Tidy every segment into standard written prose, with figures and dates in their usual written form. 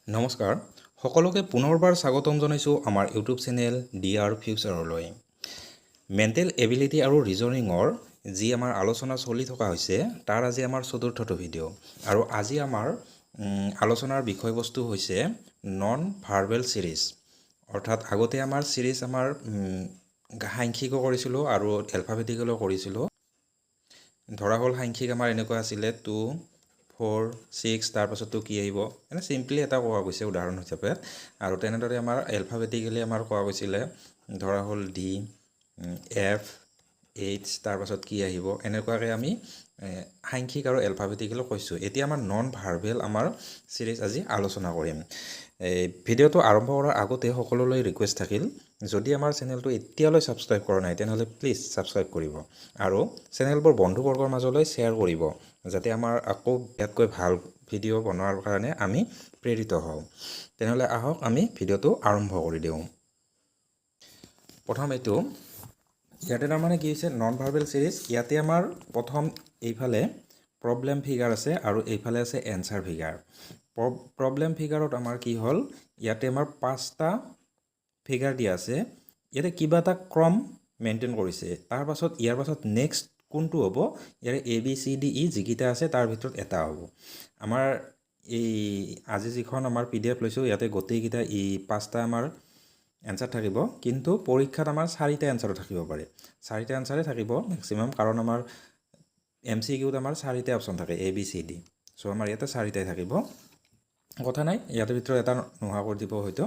নমস্কাৰ সকলোকে পুনৰবাৰ স্বাগতম জনাইছোঁ আমাৰ ইউটিউব চেনেল ডিআৰ ফিউচাৰলৈ। মেণ্টেল এবিলিটি আৰু ৰিজনিঙৰ যি আমাৰ আলোচনা চলি থকা হৈছে তাৰ আজি আমাৰ চতুৰ্থটো ভিডিঅ' আৰু আজি আমাৰ আলোচনাৰ বিষয়বস্তু হৈছে নন ভাৰ্বেল ছিৰিজ। অৰ্থাৎ আগতে আমাৰ ছিৰিজ আমাৰ সাংখ্যিকো কৰিছিলোঁ আৰু এলফাবেটিকেলো কৰিছিলোঁ। ধৰা হ'ল সাংখ্যিক আমাৰ এনেকুৱা আছিলে 2 4 6 তাৰপাছততো কি আহিব এনে চিম্পলি এটা কোৱা গৈছে উদাহৰণ হিচাপে। আৰু তেনেদৰে আমাৰ এলফাবেটিকেলি আমাৰ কোৱা গৈছিলে ধৰা হ'ল ডি এফ এইচ তাৰপাছত কি আহিব এনেকুৱাকৈ আমি সাংখ্যিক আৰু এলফাবেটিকেলো কৈছোঁ। এতিয়া আমাৰ নন ভাৰ্বেল আমাৰ ছিৰিজ আজি আলোচনা কৰিম। এই ভিডিঅ'টো আৰম্ভ কৰাৰ আগতে সকলোলৈ ৰিকুৱেষ্ট থাকিল, যদি আমাৰ চেনেলটো এতিয়ালৈ ছাবস্ক্ৰাইব কৰা নাই তেনেহ'লে প্লিজ ছাবস্ক্ৰাইব কৰিব আৰু চেনেলবোৰ বন্ধুবৰ্গৰ মাজলৈ শ্বেয়াৰ কৰিব, যাতে আমাৰ আকৌ ইয়াতকৈ ভাল ভিডিঅ' বনোৱাৰ কাৰণে আমি প্ৰেৰিত হওঁ। তেনেহ'লে আহক আমি ভিডিঅ'টো আৰম্ভ কৰি দিওঁ। প্ৰথম এইটো ইয়াতে তাৰমানে কি হৈছে নন ভাৰ্বেল ছিৰিজ। ইয়াতে আমাৰ প্ৰথম এইফালে প্ৰব্লেম ফিগাৰ আছে আৰু এইফালে আছে এনচাৰ ফিগাৰ। প্ৰব্লেম ফিগাৰত আমাৰ কি হ'ল, ইয়াতে আমাৰ 5টা ফিগাৰ দিয়া আছে। ইয়াতে কিবা এটা ক্ৰম মেইনটেইন কৰিছে। তাৰপাছত ইয়াৰ পাছত নেক্সট কোনটো হ'ব, ইয়াৰে ABCDE যিকেইটা আছে তাৰ ভিতৰত এটা হ'ব। আমাৰ এই আজি যিখন আমাৰ PDF লৈছোঁ ইয়াতে গোটেইকেইটা 5টা আমাৰ এনচাৰ থাকিব, কিন্তু পৰীক্ষাত আমাৰ 4টা এনচাৰো থাকিব পাৰে। 4টা এনচাৰে থাকিব মেক্সিমাম, কাৰণ আমাৰ MCQত আমাৰ 4টা অপশ্যন থাকে ABCD। চ' আমাৰ ইয়াতে 4টাই থাকিব, কথা নাই, ইয়াৰ ভিতৰত এটা নোহোৱা কৰি দিব হয়তো।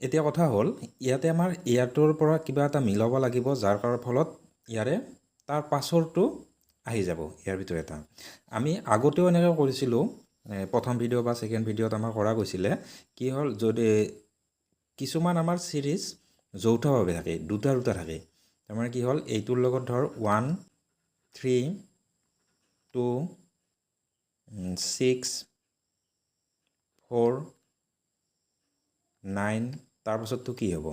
এতিয়া কথা হ'ল ইয়াতে আমাৰ ইয়াৰটোৰ পৰা কিবা এটা মিলাব লাগিব, যাৰ ফলত ইয়াৰে তাৰ পাছৰটো আহি যাব ইয়াৰ ভিতৰত এটা। আমি আগতেও এনেকৈ কৰিছিলোঁ, প্ৰথম ভিডিঅ' বা ছেকেণ্ড ভিডিঅ'ত আমাৰ কৰা গৈছিলে। কি হ'ল, যদি কিছুমান আমাৰ ছিৰিজ যৌথভাৱে থাকে, দুটা থাকে, তাৰমানে কি হ'ল এইটোৰ লগত ধৰ 1 3 2 6 4 9 তাৰপাছততো কি হ'ব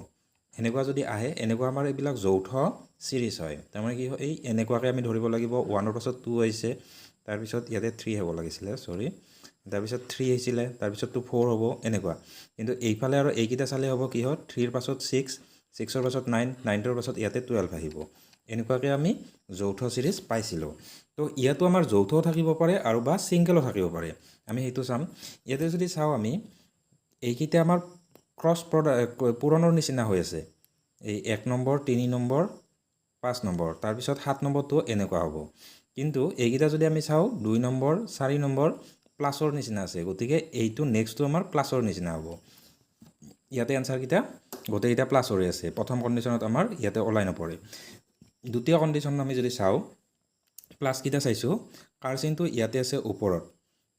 এনেকুৱা যদি আহে, এনেকুৱা আমাৰ এইবিলাক যৌথ ছিৰিজ হয়। তাৰমানে কি হয়, এই এনেকুৱাকৈ আমি ধৰিব লাগিব 1ৰ পাছত 2 আহিছে, তাৰপিছত ইয়াতে 3 হ'ব লাগিছিলে, তাৰপিছত 3 আহিছিলে, তাৰপিছততো 4 হ'ব এনেকুৱা। কিন্তু এইফালে আৰু এইকেইটা চালে হ'ব কি হয় 3ৰ পাছত 6, 6ৰ পাছত 9, 9ৰ পাছত ইয়াতে 12 আহিব। এনেকুৱাকৈ আমি যৌথ ছিৰিজ পাইছিলোঁ। তো ইয়াতো আমাৰ যৌথও থাকিব পাৰে আৰু বা ছিংগলো থাকিব পাৰে, আমি সেইটো চাম। ইয়াতে যদি চাওঁ আমি এইকেইটা আমাৰ ক্ৰছ পূৰণৰ নিচিনা হৈ আছে। এই 1 নম্বৰ 3 নম্বৰ 5 নম্বৰ তাৰপিছত 7 নম্বৰটো এনেকুৱা হ'ব। কিন্তু এইকেইটা যদি আমি চাওঁ 2 নম্বৰ 4 নম্বৰ প্লাছৰ নিচিনা আছে, গতিকে এইটো নেক্সটটো আমাৰ প্লাছৰ নিচিনা হ'ব। ইয়াতে এনচাৰকেইটা গোটেইকেইটা প্লাছৰে আছে। প্ৰথম কণ্ডিশ্যনত আমাৰ ইয়াতে ওলাই নপৰে। দ্বিতীয় কণ্ডিশ্যনত আমি যদি চাওঁ, প্লাছকেইটা চাইছোঁ, কাৰ্চিনটো ইয়াতে আছে ওপৰত,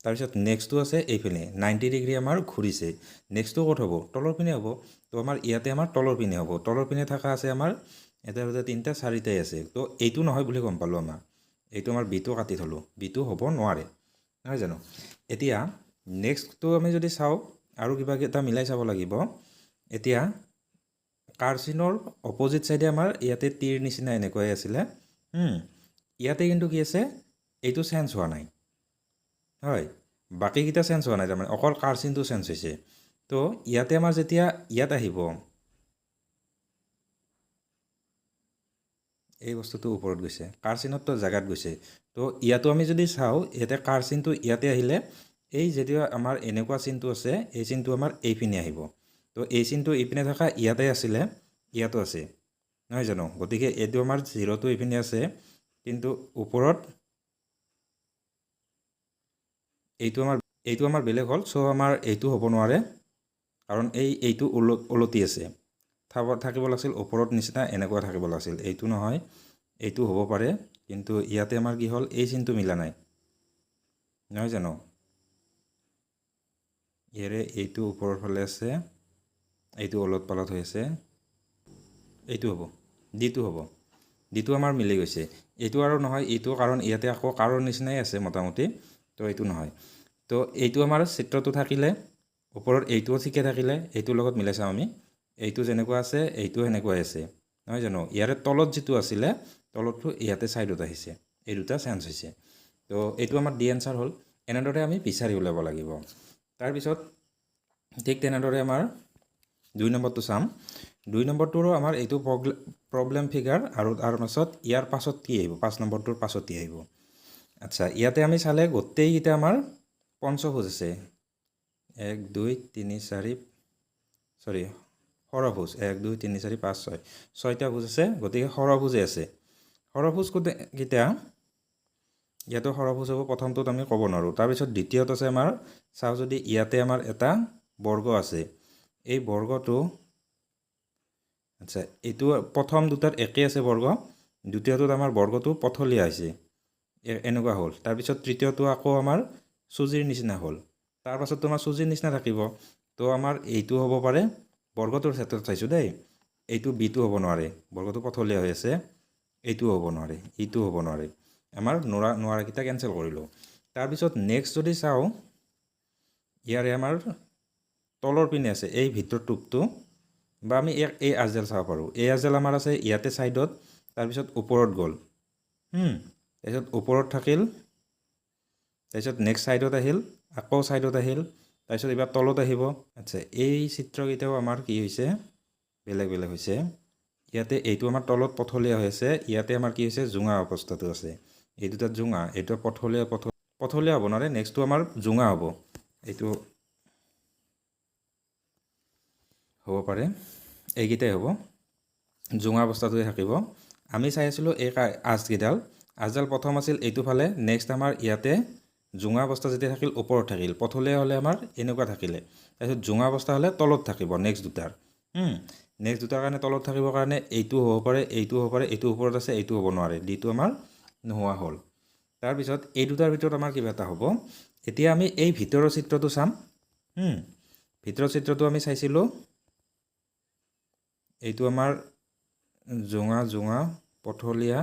তাৰপিছত নেক্সটটো আছে এইপিনে 90 ডিগ্ৰী আমাৰ ঘূৰিছে। নেক্সটটো ক'ত হ'ব, তলৰ পিনে হ'ব। তো আমাৰ ইয়াতে আমাৰ তলৰ পিনে হ'ব। তলৰ পিনে থকা আছে আমাৰ এটা 2 3টা 4টাই আছে। তো এইটো নহয় বুলি গম পালোঁ আমাৰ। এইটো আমাৰ বিটো কাটি থলোঁ, বিটো হ'ব নোৱাৰে, নহয় জানো। এতিয়া নেক্সটটো আমি যদি চাওঁ আৰু কিবা এটা মিলাই চাব লাগিব। এতিয়া কাৰ্চিনৰ অপজিট চাইডে আমাৰ ইয়াতে তীৰ নিচিনা এনেকুৱাই আছিলে। ইয়াতে কিন্তু কি আছে, এইটো চেঞ্জ হোৱা নাই, হয়, বাকীকেইটা চেঞ্জ হোৱা নাই, তাৰমানে অকল কাৰ্চিনটো চেঞ্জ হৈছে। তো ইয়াতে আমাৰ যেতিয়া ইয়াত আহিব, এই বস্তুটো ওপৰত গৈছে, কাৰ্চিনততো জেগাত গৈছে। তো ইয়াতো আমি যদি চাওঁ, ইয়াতে কাৰ্চিনটো ইয়াতে আহিলে এই যেতিয়া আমাৰ এনেকুৱা চিনটো আছে, এই চিনটো আমাৰ এইপিনে আহিব। তো এই চিনটো এইপিনে থকা ইয়াতে আছিলে, ইয়াতো আছে, নহয় জানো। গতিকে এইটো আমাৰ 0টো এইপিনে আছে, কিন্তু ওপৰত এইটো আমাৰ বেলেগ হ'ল। চ' আমাৰ এইটো হ'ব নোৱাৰে, কাৰণ এইটো ওলটি আছে, থাকিব লাগিছিল ওপৰত নিচিনা এনেকুৱা থাকিব লাগিছিল। এইটো নহয়, এইটো হ'ব পাৰে, কিন্তু ইয়াতে আমাৰ কি হ'ল, এই চিনটো মিলা নাই, নহয় জানো। ইয়াৰে এইটো ওপৰৰ ফালে আছে, এইটো ওলট পালট হৈ আছে, এইটো হ'ব, ডিটো হ'ব, ডিটো আমাৰ মিলি গৈছে। এইটো আৰু নহয়, এইটো কাৰণ ইয়াতে আকৌ কাৰৰ নিচিনাই আছে মোটামুটি, তো এইটো নহয়। তো এইটো আমাৰ চিত্ৰটো থাকিলে, ওপৰত এইটোও ঠিকে থাকিলে, এইটোৰ লগত মিলাই চাওঁ আমি, এইটো যেনেকুৱা আছে এইটো সেনেকুৱাই আছে, নহয় জানো। ইয়াৰে তলত যিটো আছিলে, তলতটো ইয়াতে ছাইডত আহিছে, এই দুটা চেঞ্জ হৈছে। তো এইটো আমাৰ ডি এনচাৰ হ'ল। এনেদৰে আমি বিচাৰি উলিয়াব লাগিব। তাৰপিছত ঠিক তেনেদৰে আমাৰ 2 নম্বৰটো চাম 2 নম্বৰটোৰো আমাৰ এইটো প্ৰব্লেম ফিগাৰ আৰু তাৰ পাছত ইয়াৰ পাছত কি আহিব 5 নম্বৰটোৰ পাছত কি আহিব আচ্ছা ইয়াতে আমি চালে গোটেইকেইটা আমাৰ পঞ্চভুজ আছে 1 2 3 4 সৰি ষড়ভুজ 1 2 3 4 5 6 ছয়টা ভুজ আছে গতিকে ষড়ভুজে আছে ষড়ভুজ কেইটা ইয়াতে ষড়ভুজ হ'ব প্ৰথমটোত আমি ক'ব নোৱাৰোঁ তাৰপিছত দ্বিতীয়ত আছে আমাৰ চাওঁ যদি ইয়াতে আমাৰ এটা বৰ্গ আছে এই বৰ্গটো আচ্ছা এইটো প্ৰথম দুটাত একেই আছে বৰ্গ দ্বিতীয়টোত আমাৰ বৰ্গটো পথলীয়া হৈছে এনেকুৱা হ'ল তাৰপিছত তৃতীয়টো আকৌ আমাৰ চুজিৰ নিচিনা হ'ল তাৰপাছত তোমাৰ চুজিৰ নিচিনা থাকিব তো আমাৰ এইটো হ'ব পাৰে বৰ্গটোৰ ক্ষেত্ৰত চাইছোঁ দেই এইটো বিটো হ'ব নোৱাৰে বৰ্গটো পথলীয়া হৈ আছে এইটো হ'ব নোৱাৰে এইটো হ'ব নোৱাৰে আমাৰ নোৱাৰাকেইটা কেঞ্চেল কৰিলোঁ তাৰপিছত নেক্সট যদি চাওঁ ইয়াৰে আমাৰ তলৰ পিনে আছে এই ভিতৰ টুপটো বা আমি এই আজডাল চাব পাৰোঁ এই আজডাল আমাৰ আছে ইয়াতে ছাইডত তাৰপিছত ওপৰত গ'ল তাৰপিছত ওপৰত থাকিল তাৰপিছত নেক্সট ছাইডত আহিল আকৌ ছাইডত আহিল তাৰপিছত এবাৰ তলত আহিব আচ্ছা এই চিত্ৰকেইটাও আমাৰ কি হৈছে বেলেগ বেলেগ হৈছে ইয়াতে এইটো আমাৰ তলত পথলীয়া হৈ আছে ইয়াতে আমাৰ কি হৈছে জোঙা অৱস্থাটো আছে এই দুটাত জোঙা এইটো পথলীয়া হ'ব নোৱাৰে নেক্সটটো আমাৰ জোঙা হ'ব এইটো হ'ব পাৰে এইকেইটাই হ'ব জোঙা অৱস্থাটোৱে থাকিব আমি চাই আছিলোঁ এই আজডাল প্ৰথম আছিল এইটো ফালে নেক্সট আমাৰ ইয়াতে জোঙা অৱস্থা যেতিয়া থাকিল ওপৰত থাকিল পথলীয়া হ'লে আমাৰ এনেকুৱা থাকিলে তাৰপিছত জোঙা অৱস্থা হ'লে তলত থাকিব নেক্সট দুটাৰ কাৰণে তলত থাকিবৰ কাৰণে এইটো হ'ব পাৰে এইটো হ'ব পাৰে এইটো ওপৰত আছে এইটো হ'ব নোৱাৰে ডিটো আমাৰ নোহোৱা হ'ল তাৰপিছত এই দুটাৰ ভিতৰত আমাৰ কিবা এটা হ'ব এতিয়া আমি এই ভিতৰৰ চিত্ৰটো চাম ভিতৰৰ চিত্ৰটো আমি চাইছিলোঁ এইটো আমাৰ জোঙা জোঙা পথলীয়া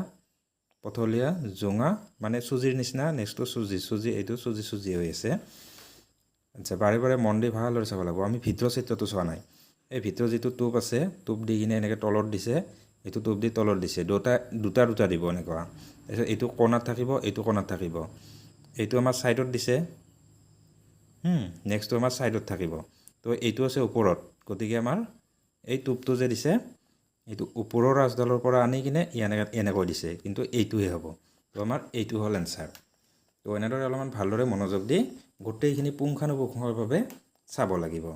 জোঙা মানে চুজিৰ নিচিনা নেক্সটটো চুজি এইটো চুজি হৈ আছে আচ্ছা বাৰে বাৰে মন দি ভালদৰে চাব লাগিব আমি ভিতৰৰ চিত্ৰটো চোৱা নাই এই ভিতৰৰ যিটো টোপ আছে টোপ দি কিনে এনেকৈ তলত দিছে এইটো টোপ দি তলত দিছে দুটা দিব এনেকুৱা তাৰপিছত এইটো কোণাত থাকিব এইটো কোণাত থাকিব এইটো আমাৰ ছাইডত দিছে নেক্সটটো আমাৰ ছাইডত থাকিব তো এইটো আছে ওপৰত গতিকে আমাৰ এই টোপটো যে দিছে এইটো ওপৰৰ আজডালৰ পৰা আনি কিনে এনেকৈ দিছে কিন্তু এইটোহে হ'ব তো আমাৰ এইটো হ'ল এনচাৰ তো এনেদৰে অলপমান ভালদৰে মনোযোগ দি গোটেইখিনি পুংখানুপুংখভাৱে চাব লাগিব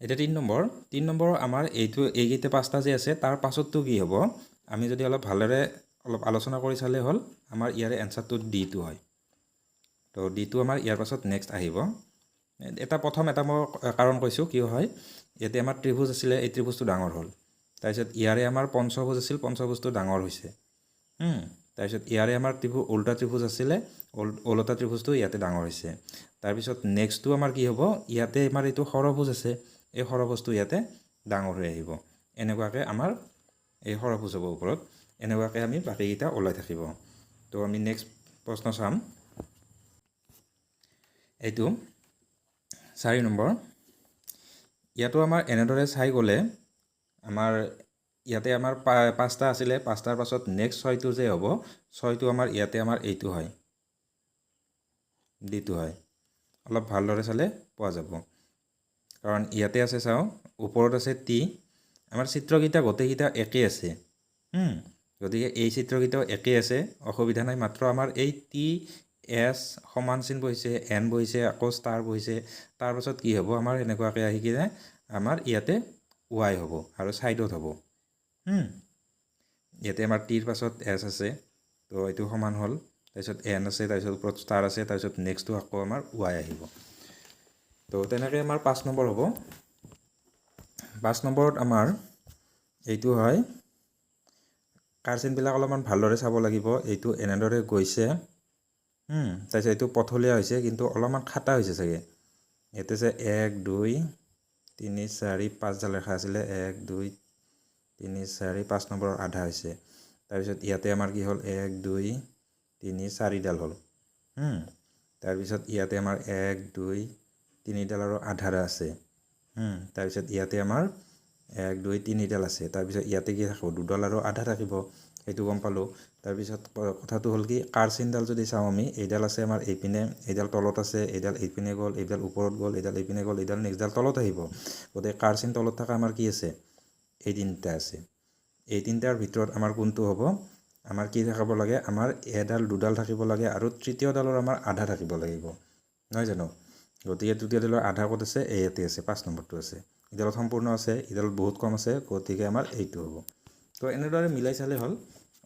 এতিয়া 3 নম্বৰ আমাৰ এইকেইটা 5টা যে আছে তাৰ পাছতটো কি হ'ব আমি যদি অলপ ভালদৰে অলপ আলোচনা কৰি চালে হ'ল আমাৰ ইয়াৰে এনচাৰটো ডিটো হয় তো ডিটো আমাৰ ইয়াৰ পাছত নেক্সট আহিব প্ৰথম এটা মই কাৰণ কৈছোঁ কিয় হয় ইয়াতে আমাৰ ত্ৰিভুজ আছিলে এই ত্ৰিভুজটো ডাঙৰ হ'ল তাৰপিছত ইয়াৰে আমাৰ পঞ্চভুজ আছিল পঞ্চভুজটো ডাঙৰ হৈছে তাৰপিছত ইয়াৰে আমাৰ ওলোটা ত্ৰিভুজ আছিলে ওলোটা ত্ৰিভুজটো ইয়াতে ডাঙৰ হৈছে তাৰপিছত নেক্সটটো আমাৰ কি হ'ব ইয়াতে আমাৰ এইটো ষড়ভুজ আছে এই ষড়ভুজটো ইয়াতে ডাঙৰ হৈ আহিব এনেকুৱাকৈ আমাৰ এই ষড়ভুজ হ'ব ওপৰত এনেকুৱাকৈ আমি বাকীকেইটা ওলাই থাকিব তো আমি নেক্সট প্ৰশ্ন চাম এইটো 4 নম্বৰ ইয়াতো আমাৰ এনেদৰে চাই গ'লে আমাৰ ইয়াতে আমাৰ 5টা আছিলে 5টাৰ পাছত নেক্সট 6টো যে হ'ব 6টো আমাৰ ইয়াতে আমাৰ এইটো হয় ডিটো হয় অলপ ভালদৰে চালে পোৱা যাব কাৰণ ইয়াতে আছে চাওঁ ওপৰত আছে টি আমাৰ চিত্ৰকেইটা গোটেইকেইটা একেই আছে গতিকে এই চিত্ৰকেইটাও একেই আছে অসুবিধা নাই মাত্ৰ আমাৰ এই টি এছ সমান চিন বহিছে এন বহিছে আকৌ ষ্টাৰ বহিছে তাৰপাছত কি হ'ব আমাৰ এনেকুৱাকৈ আহি কিনে আমাৰ ইয়াতে ৱাই হ'ব আৰু ছাইডত হ'ব ইয়াতে আমাৰ টিৰ পাছত এছ আছে তো এইটো সমান হ'ল তাৰপিছত এন আছে তাৰপিছত ওপৰত ষ্টাৰ আছে তাৰপিছত নেক্সটটো আকৌ আমাৰ ৱাই আহিব তো তেনেকৈ আমাৰ 5 নম্বৰ হ'ব 5 নম্বৰত আমাৰ এইটো হয় কাৰ্চিনবিলাক অলপমান ভালদৰে চাব লাগিব এইটো এনেদৰে গৈছে তাৰপিছত এইটো পথলীয়া হৈছে কিন্তু অলপমান খাটা হৈছে চাগে ইয়াতে যে 1 2 3 4 5ডাল ৰেখা আছিলে 1 2 3 4 5 নম্বৰৰ আধা হৈছে তাৰপিছত ইয়াতে আমাৰ কি হ'ল 1 2 3 4ডাল হ'ল তাৰপিছত ইয়াতে আমাৰ 1 2 3ডাল আৰু আধাৰে আছে তাৰপিছত ইয়াতে আমাৰ 1 2 3ডাল আছে তাৰপিছত ইয়াতে কি থাকিব 2ডাল আৰু আধা থাকিব সেইটো গম পালোঁ। তাৰপিছত কথাটো হ'ল কি কাৰচিনডাল যদি চাওঁ আমি এইডাল আছে আমাৰ এইপিনে, এইডাল তলত আছে, এইডাল এইপিনে গ'ল, এইডাল ওপৰত গ'ল, এইডাল এইপিনে গ'ল, এইডাল নেক্সটডাল তলত আহিব। গতিকে কাৰচিন তলত থকা আমাৰ কি আছে, এই তিনিটা আছে। এই তিনিটাৰ ভিতৰত আমাৰ কোনটো হ'ব, আমাৰ কি থাকিব লাগে, আমাৰ এডাল দুডাল থাকিব লাগে আৰু তৃতীয়ডালৰ আমাৰ আধা থাকিব লাগিব, নহয় জানো। গতিকে তৃতীয়ডালৰ আধা ক'ত আছে, এই ইয়াতে আছে, 5 নম্বৰটো আছে। এইডালত সম্পূৰ্ণ আছে, এইডালত বহুত কম আছে, গতিকে আমাৰ এইটো হ'ব। তো এনেদৰে মিলাই চালে হ'ল,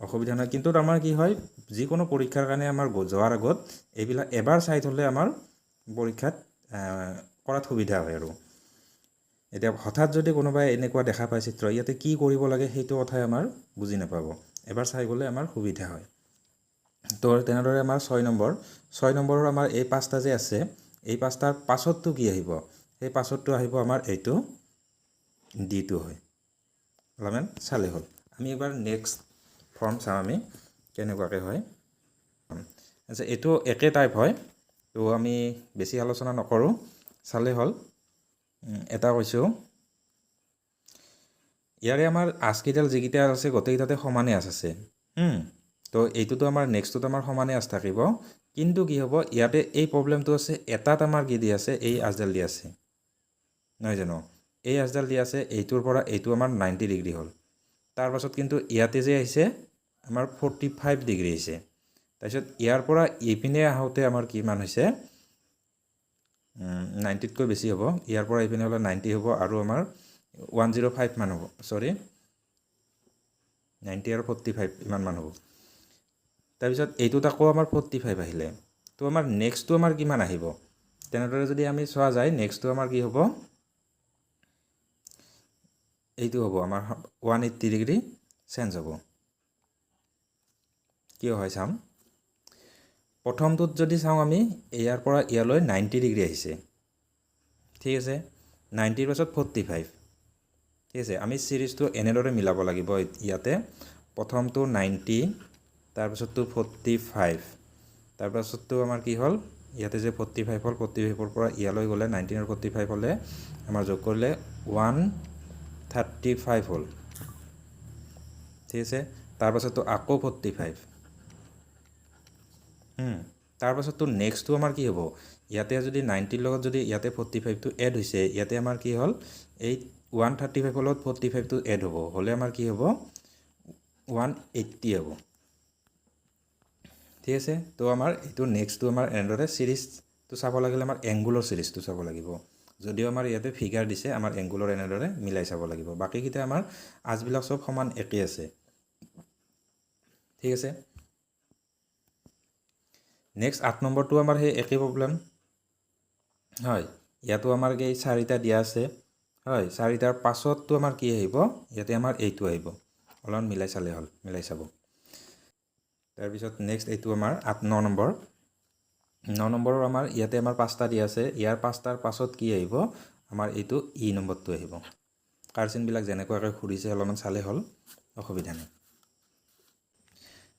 অসুবিধা নাই। কিন্তু আমাৰ কি হয়, যিকোনো পৰীক্ষাৰ কাৰণে আমাৰ যোৱাৰ আগত এইবিলাক এবাৰ চাই থ'লে আমাৰ পৰীক্ষাত কৰাত সুবিধা হয় আৰু। এতিয়া হঠাৎ যদি কোনোবাই এনেকুৱা দেখা পায় চিত্ৰ, ইয়াতে কি কৰিব লাগে সেইটো কথাই আমাৰ বুজি নাপাব। এবাৰ চাই গ'লে আমাৰ সুবিধা হয়। তো তেনেদৰে আমাৰ 6 নম্বৰৰ আমাৰ এই 5টা যে আছে, এই 5টাৰ পাছতটো কি আহিব, সেই পাছতটো আহিব আমাৰ এইটো ডিটো হয়। অলপমান চালে হ'ল। আমি এবাৰ নেক্সট ফৰ্ম চাওঁ আমি কেনেকুৱাকৈ হয়। আচ্ছা, এইটো একে টাইপ হয়, তো আমি বেছি আলোচনা নকৰোঁ, চালে হ'ল। এটা কৈছোঁ, ইয়াৰে আমাৰ আচকেইডাল যিকেইটা আছে গোটেইকেইটাতে সমানে আচ আছে। তো এইটোতো আমাৰ নেক্সটটোত আমাৰ সমানে আচ থাকিব, কিন্তু কি হ'ব ইয়াতে এই প্ৰব্লেমটো আছে, এটাত আমাৰ কি দি আছে, এই আচডাল দি আছে, নহয় জানো। এই আচডাল দি আছে, এইটোৰ পৰা এইটো আমাৰ 90 ডিগ্ৰী হ'ল। তাৰপাছত কিন্তু ইয়াতে যে আহিছে আমাৰ 45 ডিগ্ৰী আহিছে। তাৰপিছত ইয়াৰ পৰা এইপিনে আহোঁতে আমাৰ কিমান হৈছে, 90তকৈ বেছি হ'ব। ইয়াৰ পৰা এইপিনে হ'লে 90 হ'ব আৰু আমাৰ 105 মান হ'ব, 90 আৰু 45 ইমান মান হ'ব। তাৰপিছত এইটোত আকৌ আমাৰ 45 আহিলে, তো আমাৰ নেক্সটটো আমাৰ কিমান আহিব। তেনেদৰে যদি আমি চোৱা যায়, নেক্সটটো আমাৰ কি হ'ব, এইটো হ'ব আমাৰ 180 ডিগ্ৰী চেঞ্জ হ'ব। কিয় হয় চাম। প্ৰথমটোত যদি চাওঁ আমি, ইয়াৰ পৰা ইয়ালৈ 90 ডিগ্ৰী আহিছে, ঠিক আছে। 90ৰ পাছত 45, ঠিক আছে। আমি চিৰিজটো এনেদৰে মিলাব লাগিব। ইয়াতে প্ৰথমটো 90, তাৰপাছতটো 45, তাৰপাছতটো আমাৰ কি হ'ল, ইয়াতে যে 45 হ'ল, 45ৰ পৰা ইয়ালৈ গ'লে 19 আৰু 45 হ'লে আমাৰ যোগ কৰিলে 135 হ'ল, ঠিক আছে। তাৰপাছতটো আকৌ 45, তাৰপাছততো নেক্সটটো আমাৰ কি হ'ব, ইয়াতে যদি 90ৰ লগত যদি ইয়াতে 45টো এড হৈছে, ইয়াতে আমাৰ কি হ'ল, এই 135ৰ লগত 45টো এড হ'ব, হ'লে আমাৰ কি হ'ব, 180 হ'ব, ঠিক আছে। তো আমাৰ এইটো নেক্সটটো আমাৰ এনেদৰে চিৰিজটো চাব লাগিলে আমাৰ এংগুলৰ চিৰিজটো চাব লাগিব। যদিও আমাৰ ইয়াতে ফিগাৰ দিছে, আমাৰ এংগুলৰ এনেদৰে মিলাই চাব লাগিব। বাকীকেইটা আমাৰ আচবিলাক চব সমান একেই আছে, ঠিক আছে। নেক্সট 8 নম্বৰটো আমাৰ সেই একেই প্ৰব্লেম হয়। ইয়াতো আমাৰ এই 4টা দিয়া আছে, হয়। 4টাৰ পাছততো আমাৰ কি আহিব, ইয়াতে আমাৰ এইটো আহিব। অলপমান মিলাই চালে হ'ল, মিলাই চাব। তাৰপিছত নেক্সট এইটো আমাৰ 9 নম্বৰ। 9 নম্বৰৰ আমাৰ ইয়াতে আমাৰ 5টা দিয়া আছে, ইয়াৰ 5টাৰ পাছত কি আহিব, আমাৰ এইটো ই নম্বৰটো আহিব। কাৰচিনবিলাক যেনেকুৱাকৈ ঘূৰিছে অলপমান চালে হ'ল, অসুবিধা নাই।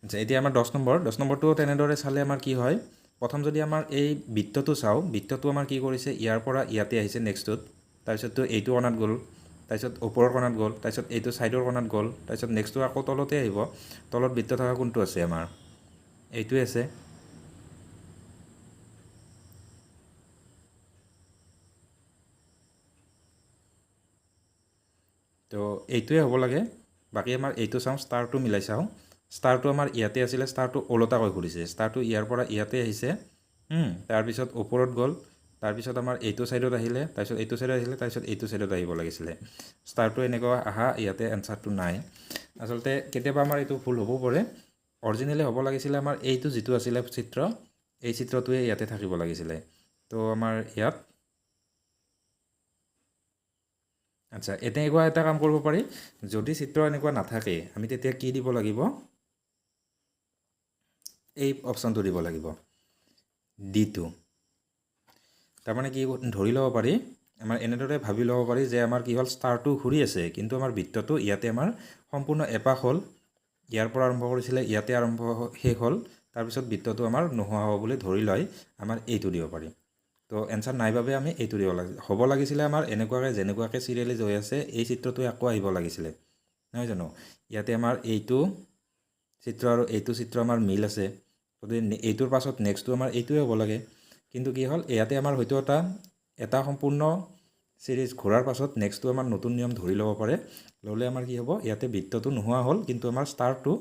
আচ্ছা, এতিয়া আমাৰ 10 নম্বৰটো তেনেদৰে চালে আমাৰ কি হয়, প্ৰথম যদি আমাৰ এই বৃত্তটো চাওঁ, বৃত্তটো আমাৰ কি কৰিছে, ইয়াৰ পৰা ইয়াতে আহিছে নেক্সটটোত, তাৰপিছততো এইটো কণাত গ'ল, তাৰপিছত ওপৰৰ কণাত গ'ল, তাৰপিছত এইটো ছাইডৰ কণাত গ'ল, তাৰপিছত নেক্সটটো আকৌ তলতে আহিব। তলত বৃত্ত থকা কোনটো আছে আমাৰ, এইটোৱে আছে। তো এইটোৱে হ'ব লাগে। বাকী আমাৰ এইটো চাওঁ, ষ্টাৰটো মিলাই চাওঁ। ষ্টাৰটো আমাৰ ইয়াতে আছিলে, ষ্টাৰটো ওলোটাকৈ ঘূৰিছে, ষ্টাৰটো ইয়াৰ পৰা ইয়াতে আহিছে, তাৰপিছত ওপৰত গ'ল, তাৰপিছত আমাৰ এইটো ছাইডত আহিলে, তাৰপিছত এইটো ছাইডত আহিলে, তাৰপিছত এইটো ছাইডত আহিব লাগিছিলে। ষ্টাৰটো এনেকুৱা আহা, ইয়াতে এনচাৰটো নাই। আচলতে কেতিয়াবা আমাৰ এইটো ভুল হ'ব পাৰে। অৰিজিনেলি হ'ব লাগিছিলে আমাৰ এইটো যিটো আছিলে চিত্ৰ, এই চিত্ৰটোৱে ইয়াতে থাকিব লাগিছিলে। তো আমাৰ ইয়াত আচ্ছা, এনেকুৱা এটা কাম কৰিব পাৰি, যদি চিত্ৰ এনেকুৱা নাথাকে আমি তেতিয়া কি দিব লাগিব, এই অপশ্যনটো দিব লাগিব, ডিটো। তাৰমানে কি ধৰি ল'ব পাৰি, আমাৰ এনেদৰে ভাবি ল'ব পাৰি যে আমাৰ কি হ'ল, ষ্টাৰটো ঘূৰি আছে, কিন্তু আমাৰ বৃত্তটো ইয়াতে আমাৰ সম্পূৰ্ণ এপাক হ'ল, ইয়াৰ পৰা আৰম্ভ কৰিছিলে, ইয়াতে শেষ হ'ল, তাৰপিছত বৃত্তটো আমাৰ নোহোৱা হ'ব বুলি ধৰি লৈ আমাৰ এইটো দিব পাৰি। তো এনচাৰ নাই বাবে আমি এইটো দিব লাগে। হ'ব লাগিছিলে আমাৰ এনেকুৱাকৈ যেনেকুৱাকৈ চিৰিয়েলি হৈ আছে, এই চিত্ৰটোৱে আকৌ আহিব লাগিছিলে, নহয় জানো। ইয়াতে আমাৰ এইটো চিত্ৰ আৰু এইটো চিত্ৰ আমাৰ মিল আছে, গতিকে এইটোৰ পাছত নেক্সটটো আমাৰ এইটোৱে হ'ব লাগে। কিন্তু কি হ'ল, ইয়াতে আমাৰ হয়তো এটা সম্পূৰ্ণ চিৰিজ ঘূৰাৰ পাছত নেক্সটটো আমাৰ নতুন নিয়ম ধৰি ল'ব পাৰে। ল'লে আমাৰ কি হ'ব, ইয়াতে বৃত্তটো নোহোৱা হ'ল, কিন্তু আমাৰ ষ্টাৰটো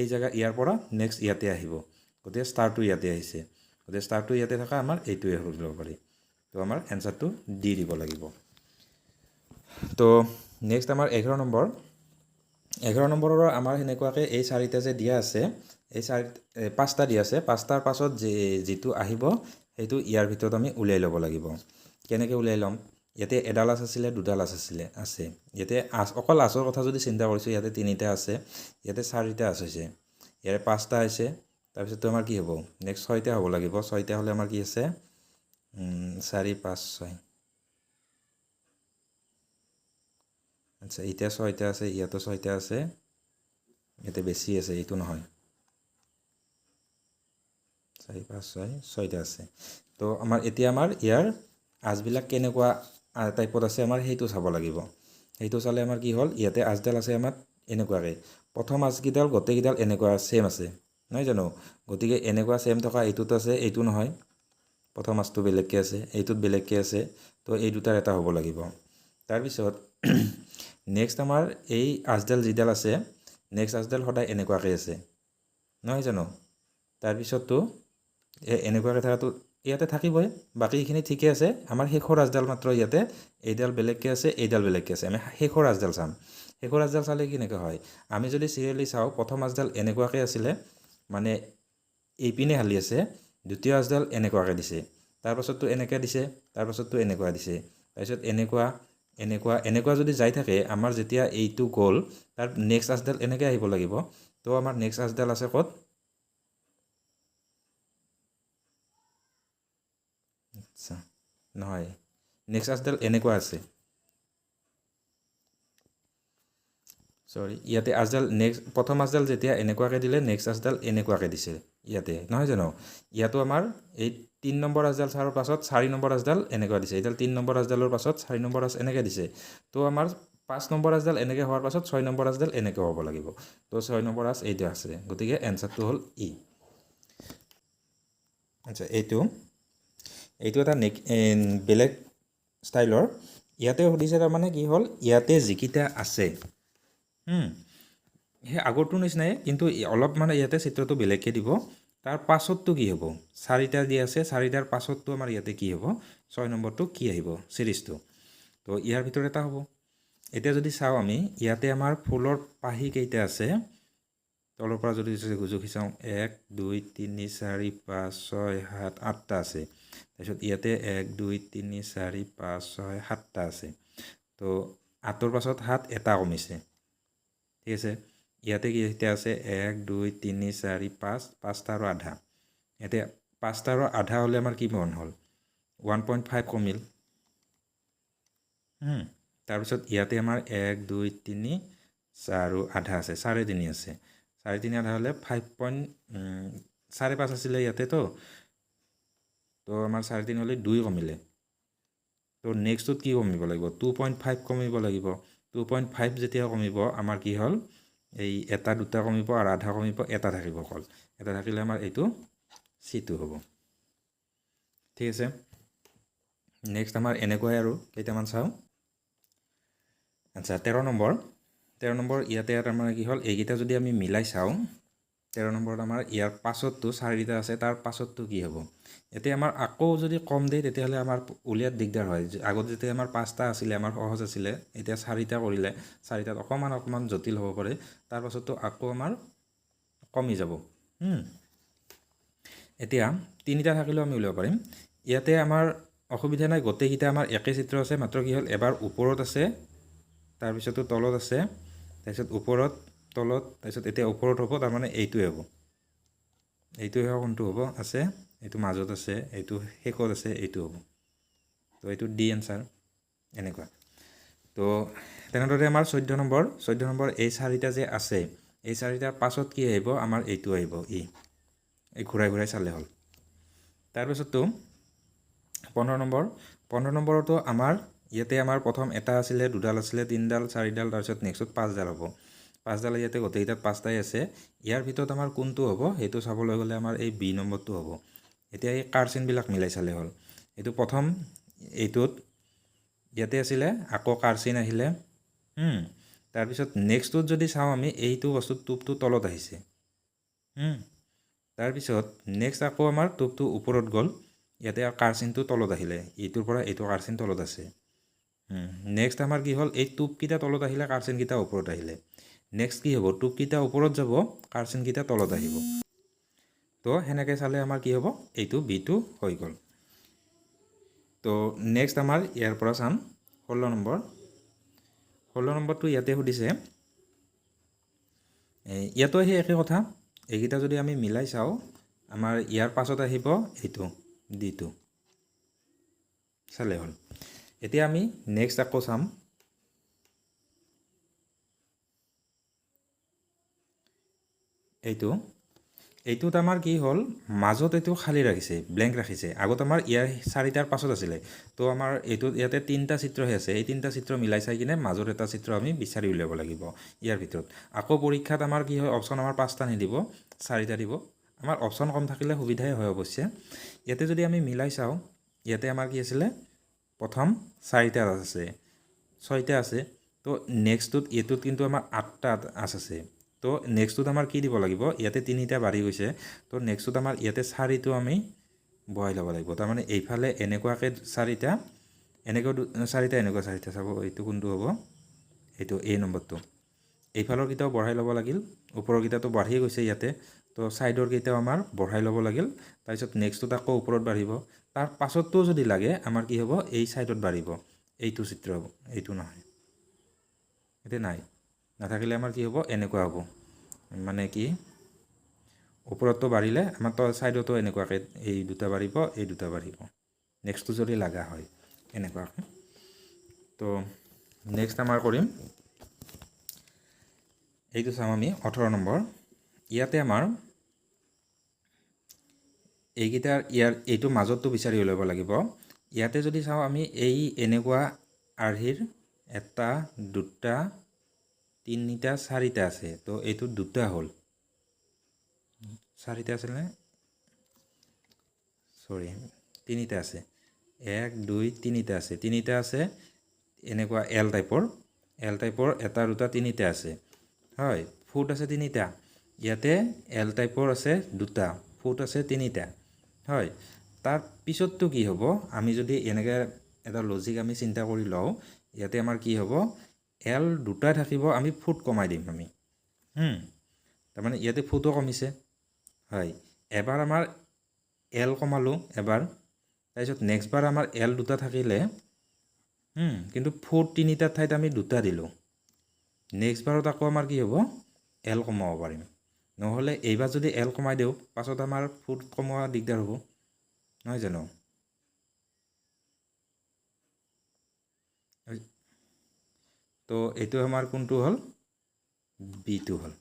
এই জেগা ইয়াৰ পৰা নেক্সট ইয়াতে আহিব। গতিকে ষ্টাৰটো ইয়াতে আহিছে, গতিকে ষ্টাৰটো ইয়াতে থকা আমাৰ এইটোৱে ধৰি ল'ব পাৰি। তো আমাৰ এনচাৰটো দি দিব লাগিব। তো নেক্সট আমাৰ 11 নম্বৰৰ আমাৰ সেনেকুৱাকৈ এই চাৰিটা যে দিয়া আছে, এই পাঁচটা দিয়া আছে, পাঁচটাৰ পাছত যিটো আহিব সেইটো ইয়াৰ ভিতৰত আমি উলিয়াই ল'ব লাগিব। কেনেকৈ উলিয়াই ল'ম, ইয়াতে এডাল আঁচ আছিলে, দুডাল আঁচ আছে। ইয়াতে অকল আঁচৰ কথা যদি চিন্তা কৰিছোঁ, ইয়াতে 3টা আছে, ইয়াতে 4টা আঁচ হৈছে, ইয়াতে 5টা হৈছে, তাৰপিছততো আমাৰ কি হ'ব, নেক্সট 6টা হ'ব লাগিব। 6টা হ'লে আমাৰ কি আছে, 4, 5, 6। আচ্ছা, এতিয়া 6টা আছে, ইয়াতো 6টা আছে, ইয়াতে বেছি আছে, এইটো নহয়, 4, 5, 6, 6টা আছে। তো এতিয়া আমাৰ ইয়াৰ আঁচবিলাক কেনেকুৱা টাইপত আছে আমাৰ সেইটো চাব লাগিব। সেইটো চালে আমাৰ কি হ'ল, ইয়াতে আঁচডাল আছে আমাৰ এনেকুৱাকৈ, প্ৰথম আঁচকেইডাল গোটেইকেইডাল এনেকুৱা ছেম আছে, নহয় জানো? গতিকে এনেকুৱা ছেম থকা এইটোত আছে, এইটো নহয়, প্ৰথম আঁচটো বেলেগকৈ আছে, এইটোত বেলেগকৈ আছে, তো এই দুটাৰ এটা হ'ব লাগিব। তাৰপিছত নেক্সট আমাৰ এই আঁচডাল যিডাল আছে, নেক্সট আঁচডাল সদায় এনেকুৱাকৈ আছে, নহয় জানো? তাৰপিছততো এনেকুৱাকৈ থকাটো ইয়াতে থাকিবই, বাকীখিনি ঠিকে আছে। আমাৰ শেষৰ আঁচডাল মাত্ৰ ইয়াতে এইডাল বেলেগকৈ আছে, এইডাল বেলেগকৈ আছে। আমি শেষৰ আঁচডাল চাম। শেষৰ আঁচডাল চালে কেনেকৈ হয়, আমি যদি চিৰিয়েলি চাওঁ, প্ৰথম আঁচডাল এনেকুৱাকৈ আছিলে, মানে এইপিনে হালি আছে, দ্বিতীয় আঁচডাল এনেকুৱাকৈ দিছে, তাৰপাছততো এনেকৈ দিছে, তাৰপাছততো এনেকুৱা দিছে, তাৰপিছত এনেকুৱা যদি যাই থাকে, আমাৰ যেতিয়া এইটো গ'ল, তাৰ নেক্সট আঁচডাল এনেকৈ আহিব লাগিব। তো আমাৰ নেক্সট আঁচডাল আছে ক'ত, আচ্ছা নহয়, নেক্সট আঁচডাল এনেকুৱা আছে, ইয়াতে আঁচডাল প্ৰথম আঁচডাল যেতিয়া এনেকুৱাকৈ দিলে, নেক্সট আঁচডাল এনেকুৱাকৈ দিছে ইয়াতে, নহয় জানো? ইয়াতো আমাৰ এই 3 নম্বৰ আঁচডাল চাৰৰ পাছত 4 নম্বৰ আঁচডাল এনেকুৱা দিছে, এইডাল 3 নম্বৰ আঁচডালৰ পাছত 4 নম্বৰ আঁচ এনেকৈ দিছে। তো আমাৰ 5 নম্বৰ আঁচডাল এনেকৈ হোৱাৰ পাছত 6 নম্বৰ আঁচডাল এনেকৈ হ'ব লাগিব। তো 6 নম্বৰ আঁচ এইটো আছে, গতিকে এনচাৰটো হ'ল ই। আচ্ছা, এইটো এটা বেলেগ ষ্টাইলৰ। ইয়াতে সুধিছে তাৰমানে কি হ'ল, ইয়াতে যিকেইটা আছে সেই আগৰটোৰ নিচিনাই, কিন্তু অলপ মানে ইয়াতে চিত্ৰটো বেলেগকৈ দিব। তাৰ পাছতটো কি হ'ব, 4টা দি আছে, 4টাৰ পাছতটো আমাৰ ইয়াতে কি হ'ব, 6 নম্বৰটো কি আহিব চিৰিজটো। তো ইয়াৰ ভিতৰত এটা হ'ব। এতিয়া যদি চাওঁ আমি, ইয়াতে আমাৰ ফুলৰ পাহি কেইটা আছে, তলৰ পৰা যদি জুখি চাওঁ, 1, 2, 3, 4, 5, 6, 7, 8টা আছে। তাৰপিছত ইয়াতে 1, 2, 3, 4, 5, 6, 7টা আছে। তো 8ৰ পাছত 7 এটা কমিছে, ঠিক আছে। ইয়াতে কি এতিয়া আছে, 1, 2, 3, 4, 5, 5টা আৰু আধা। ইয়াতে 5টা আৰু আধা হ'লে আমাৰ কিমান হ'ল, 1.5 কমিল। তাৰপিছত ইয়াতে আমাৰ 1, 2, 3, 4 আৰু আধা আছে, 3.5 আছে, 3.5 আধা হ'লে 5.5 আছিলে ইয়াতেতো, তো আমাৰ 3.5 হ'লে 2 কমিলে। তো নেক্সটটোত কি কমিব লাগিব, 2.5 কমিব লাগিব। 2.5 যেতিয়া কমিব, আমাৰ কি হ'ল, এই এটা দুটা কমিব আৰু আধা কমিব, এটা থাকিব অকল। এটা থাকিলে আমাৰ এইটো চিটো হ'ব, ঠিক আছে। নেক্সট আমাৰ এনেকুৱাই আৰু কেইটামান চাওঁ। আচ্ছা, 13 নম্বৰ ইয়াতে তাৰমানে কি হ'ল, এইকেইটা যদি আমি মিলাই চাওঁ, 13 নম্বৰত আমাৰ ইয়াৰ পাছতটো 4টা আছে, তাৰ পাছতটো কি হ'ব। এতিয়া আমাৰ আকৌ যদি কম দিয়ে, তেতিয়াহ'লে আমাৰ উলিয়াত দিগদাৰ হয়। আগত যেতিয়া আমাৰ 5টা আছিলে, আমাৰ সহজ আছিলে, এতিয়া 4টা কৰিলে, 4টাত অকণমান জটিল হ'ব পাৰে। তাৰপাছততো আকৌ আমাৰ কমি যাব। এতিয়া 3টা থাকিলেও আমি উলিয়াব পাৰিম। ইয়াতে আমাৰ অসুবিধা নাই, গোটেইকেইটা আমাৰ একে চিত্ৰ আছে, মাত্ৰ কি হ'ল, এবাৰ ওপৰত আছে, তাৰপিছতো তলত আছে, তাৰপিছত ওপৰত তলত, তাৰপিছত এতিয়া ওপৰত হ'ব, তাৰমানে এইটোৱে হ'ব, এইটোৱে কোনটো হ'ব আছে, এইটো মাজত আছে, এইটো শেষত আছে, এইটো হ'ব। তো এইটো ডি এনচাৰ এনেকুৱা। তো তেনেদৰে আমাৰ 14 নম্বৰ এই 4টা যে আছে, এই 4টাৰ পাছত কি আহিব, আমাৰ এইটো আহিব, এই ঘূৰাই চালে হ'ল। তাৰপিছততো 15 নম্বৰতো আমাৰ ইয়াতে আমাৰ প্ৰথম এটা আছিলে, দুডাল আছিলে, 3ডাল, 4ডাল, তাৰপিছত নেক্সটত 5ডাল হ'ব। 5ডাল ইয়াতে গোটেইকেইটাত 5টাই আছে ইয়াৰ ভিতৰত আমাৰ কোনটো হ'ব সেইটো চাবলৈ গ'লে আমাৰ এই বি নম্বৰটো হ'ব এতিয়া এই কাৰ্চিনবিলাক মিলাই চালে হ'ল এইটো প্ৰথম এইটোত ইয়াতে আছিলে আকৌ কাৰ্চিন আহিলে তাৰপিছত নেক্সটটোত যদি চাওঁ আমি এইটো বস্তু টোপটো তলত আহিছে তাৰপিছত নেক্সট আকৌ আমাৰ টোপটো ওপৰত গ'ল ইয়াতে কাৰ্চিনটো তলত আহিলে এইটোৰ পৰা এইটো কাৰ্চিন তলত আছে নেক্সট আমাৰ কি হ'ল এই টোপকেইটা তলত আহিলে কাৰ্চিনকেইটা ওপৰত আহিলে নেক্সট কি হ'ব টোপকেইটা ওপৰত যাব কাৰ্চিনকেইটা তলত আহিব তো সেনেকৈ চালে আমাৰ কি হ'ব এইটো বিটো হৈ গ'ল তো নেক্সট আমাৰ ইয়াৰ পৰা চাম 16 নম্বৰটো ইয়াতে সুধিছে ইয়াতো সেই একে কথা এইকেইটা যদি আমি মিলাই চাওঁ আমাৰ ইয়াৰ পাছত আহিব এইটো ডিটো চালে হ'ল এতিয়া আমি নেক্সট আকৌ চাম এইটোত আমাৰ কি হ'ল মাজত এইটো খালী ৰাখিছে ব্লেংক ৰাখিছে আগত আমাৰ ইয়াৰ 4টাৰ পাছত আছিলে তো আমাৰ এইটোত ইয়াতে 3টা চিত্ৰহে আছে এই 3টা চিত্ৰ মিলাই চাই কিনে মাজত এটা চিত্ৰ আমি বিচাৰি উলিয়াব লাগিব ইয়াৰ ভিতৰত আকৌ পৰীক্ষাত আমাৰ কি হয় অপশ্যন আমাৰ 5টা নিদিব 4টা দিব আমাৰ অপশ্যন কম থাকিলে সুবিধাই হয় অৱশ্যে ইয়াতে যদি আমি মিলাই চাওঁ ইয়াতে আমাৰ কি আছিলে প্ৰথম 4টা আছে 6টা আছে তো নেক্সটটোত এইটোত কিন্তু আমাৰ 8টা আছে তো নেক্সটটোত আমাৰ কি দিব লাগিব ইয়াতে 3টা বাঢ়ি গৈছে তো নেক্সটটোত আমাৰ ইয়াতে 4টো আমি বহাই ল'ব লাগিব তাৰমানে এইফালে এনেকুৱাকৈ 4টা এনেকৈ 4টা এনেকুৱা 4টা চাব এইটো কোনটো হ'ব এইটো এই নম্বৰটো এইফালৰ কেইটাও বঢ়াই ল'ব লাগিল ওপৰৰ কেইটাটো বাঢ়ি গৈছে ইয়াতে তো ছাইডৰ কেইটাও আমাৰ বঢ়াই ল'ব লাগিল তাৰপিছত নেক্সটটোত আকৌ ওপৰত বাঢ়িব তাৰ পাছতটো যদি লাগে আমাৰ কি হ'ব এই ছাইডত বাঢ়িব এইটো চিত্ৰ হ'ব এইটো নহয় এতিয়া নাই নাথাকিলে আমাৰ কি হ'ব এনেকুৱা হ'ব মানে কি ওপৰতটো বাঢ়িলে আমাৰ তো ছাইডতো এনেকুৱাকৈ এই দুটা বাঢ়িব এই দুটা বাঢ়িব নেক্সটটো যদি লগা হয় এনেকুৱাকৈ তো নেক্সট আমাৰ কৰিম এইটো চাম আমি 18 নম্বৰ ইয়াতে আমাৰ এইকেইটাৰ ইয়াৰ এইটো মাজতটো বিচাৰি উলিয়াব লাগিব ইয়াতে যদি চাওঁ আমি এই এনেকুৱা আৰ্হিৰ 1 2 3টা 4টা আছে তো এইটো 2টা হ'ল 4টা আছিলে সৰি 3টা আছে 1 2 3টা আছে 3টা আছে এনেকুৱা এল টাইপৰ 1 2 3টা আছে হয় ফুট আছে 3টা ইয়াতে এল টাইপৰ আছে 2টা ফুট আছে 3টা হয় তাৰ পিছতটো কি হ'ব আমি যদি এনেকৈ এটা লজিক আমি চিন্তা কৰি লওঁ ইয়াতে আমাৰ কি হ'ব এল 2টা থাকিব আমি ফুট কমাই দিম আমি তাৰমানে ইয়াতে ফুটো কমিছে হয় এবাৰ আমাৰ এল কমালোঁ এবাৰ তাৰপিছত নেক্সট বাৰ আমাৰ এল 2টা থাকিলে কিন্তু ফুট 3টাৰ ঠাইত আমি 2টা দিলোঁ নেক্সট বাৰত আকৌ আমাৰ কি হ'ব এল কমাব পাৰিম নহ'লে এইবাৰ যদি এল কমাই দিওঁ পাছত আমাৰ ফুট কমোৱা দিগদাৰ হ'ব নহয় জানো তো এইটো আমাৰ কোনটো হ'ল বিটো হ'ল